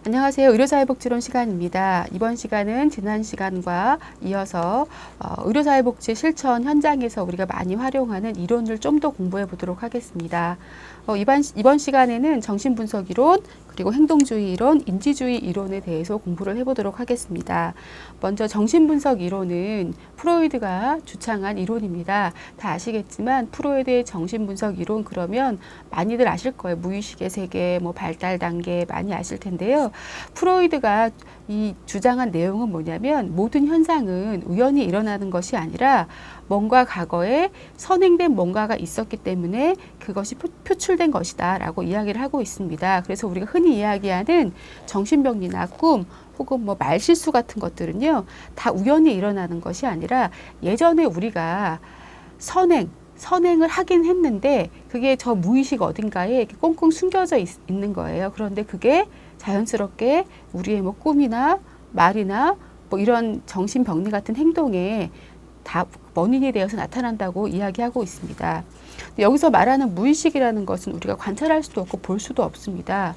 안녕하세요. 의료사회복지론 시간입니다. 이번 시간은 지난 시간과 이어서 의료사회복지 실천 현장에서 우리가 많이 활용하는 이론을 좀 더 공부해 보도록 하겠습니다. 이번 시간에는 정신분석 이론, 그리고 행동주의 이론, 인지주의 이론에 대해서 공부를 해보도록 하겠습니다. 먼저 정신분석 이론은 프로이드가 주창한 이론입니다. 다 아시겠지만 프로이드의 정신분석 이론 그러면 많이들 아실 거예요. 무의식의 세계, 발달 단계 많이 아실 텐데요. 프로이드가 이 주장한 내용은 뭐냐면 모든 현상은 우연히 일어나는 것이 아니라 뭔가 과거에 선행된 뭔가가 있었기 때문에 그것이 표출된 것이다 라고 이야기를 하고 있습니다. 그래서 우리가 흔히 이야기하는 정신병리나 꿈 혹은 말실수 같은 것들은요 다 우연히 일어나는 것이 아니라 예전에 우리가 선행을 하긴 했는데 그게 저 무의식 어딘가에 이렇게 꽁꽁 숨겨져 있는 거예요. 그런데 그게 자연스럽게 우리의 꿈이나 말이나 이런 정신병리 같은 행동에 다 원인이 되어서 나타난다고 이야기하고 있습니다. 여기서 말하는 무의식이라는 것은 우리가 관찰할 수도 없고 볼 수도 없습니다.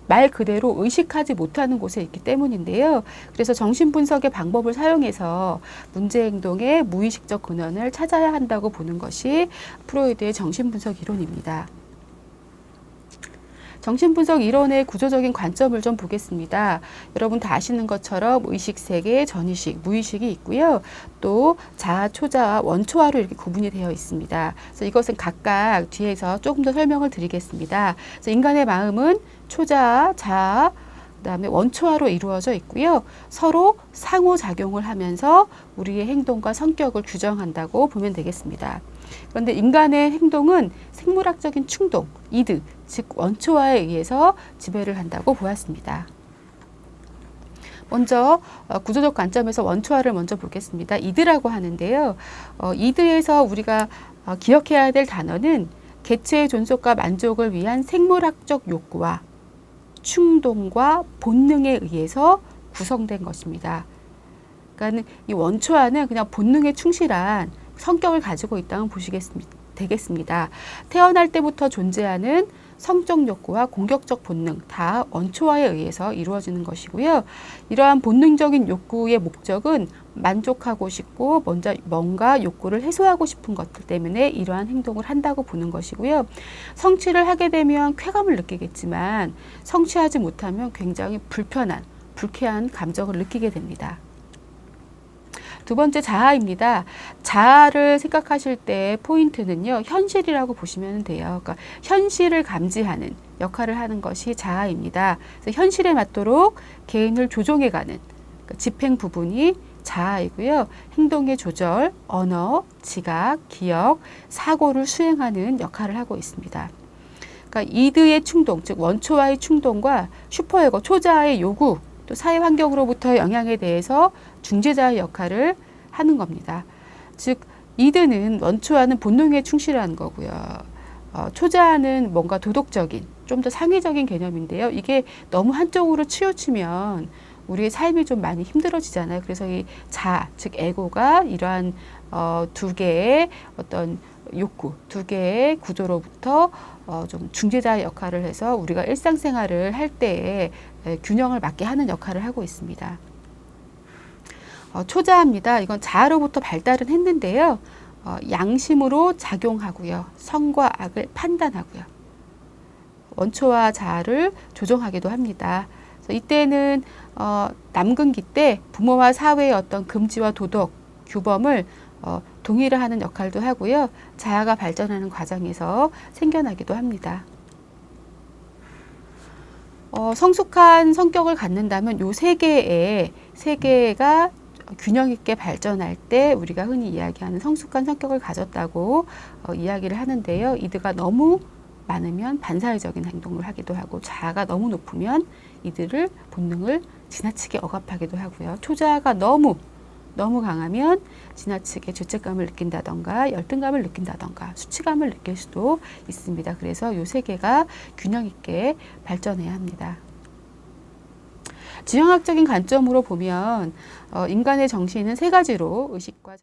말 그대로 의식하지 못하는 곳에 있기 때문인데요. 그래서 정신분석의 방법을 사용해서 문제행동의 무의식적 근원을 찾아야 한다고 보는 것이 프로이드의 정신분석 이론입니다. 정신분석 이론의 구조적인 관점을 좀 보겠습니다. 여러분 다 아시는 것처럼 의식세계, 전의식, 무의식이 있고요. 또 자아, 초자와 원초아로 이렇게 구분이 되어 있습니다. 그래서 이것은 각각 뒤에서 조금 더 설명을 드리겠습니다. 그래서 인간의 마음은 초자아, 자아, 그다음에 원초아로 이루어져 있고요. 서로 상호작용을 하면서 우리의 행동과 성격을 규정한다고 보면 되겠습니다. 그런데 인간의 행동은 생물학적인 충동, 이드, 즉 원초아에 의해서 지배를 한다고 보았습니다. 먼저 구조적 관점에서 원초아를 먼저 보겠습니다. 이드라고 하는데요. 이드에서 우리가 기억해야 될 단어는 개체의 존속과 만족을 위한 생물학적 욕구와 충동과 본능에 의해서 구성된 것입니다. 그러니까 이 원초아는 그냥 본능에 충실한 성격을 가지고 있다면 되겠습니다. 태어날 때부터 존재하는 성적 욕구와 공격적 본능 다 원초아에 의해서 이루어지는 것이고요. 이러한 본능적인 욕구의 목적은 만족하고 싶고 뭔가 욕구를 해소하고 싶은 것들 때문에 이러한 행동을 한다고 보는 것이고요. 성취를 하게 되면 쾌감을 느끼겠지만 성취하지 못하면 굉장히 불쾌한 감정을 느끼게 됩니다. 두 번째 자아입니다. 자아를 생각하실 때 포인트는요. 현실이라고 보시면 돼요. 그러니까 현실을 감지하는 역할을 하는 것이 자아입니다. 그래서 현실에 맞도록 개인을 조종해가는 집행 부분이 자아이고요. 행동의 조절, 언어, 지각, 기억, 사고를 수행하는 역할을 하고 있습니다. 그러니까 이드의 충동, 즉 원초아의 충동과 슈퍼에고, 초자아의 요구, 또 사회 환경으로부터의 영향에 대해서 중재자의 역할을 하는 겁니다. 즉 이드는 원초아는 본능에 충실한 거고요. 초자아는 뭔가 도덕적인, 좀 더 상위적인 개념인데요. 이게 너무 한쪽으로 치우치면 우리의 삶이 좀 많이 힘들어지잖아요. 그래서 이 자아, 즉 에고가 이러한 두 개의 어떤 욕구, 두 개의 구조로부터 좀 중재자의 역할을 해서 우리가 일상생활을 할 때에 균형을 맞게 하는 역할을 하고 있습니다. 초자아입니다. 이건 자아로부터 발달은 했는데요. 양심으로 작용하고요. 선과 악을 판단하고요. 원초와 자아를 조정하기도 합니다. 그래서 이때는 남근기 때 부모와 사회의 어떤 금지와 도덕, 규범을 동의를 하는 역할도 하고요. 자아가 발전하는 과정에서 생겨나기도 합니다. 성숙한 성격을 갖는다면 요 세 개가 균형 있게 발전할 때 우리가 흔히 이야기하는 성숙한 성격을 가졌다고 이야기를 하는데요. 이드가 너무 많으면 반사회적인 행동을 하기도 하고 자아가 너무 높으면 이들을 본능을 지나치게 억압하기도 하고요. 초자아가 너무 강하면 지나치게 죄책감을 느낀다던가 열등감을 느낀다던가 수치감을 느낄 수도 있습니다. 그래서 이 세 개가 균형 있게 발전해야 합니다. 지형학적인 관점으로 보면 인간의 정신은 세 가지로 의식과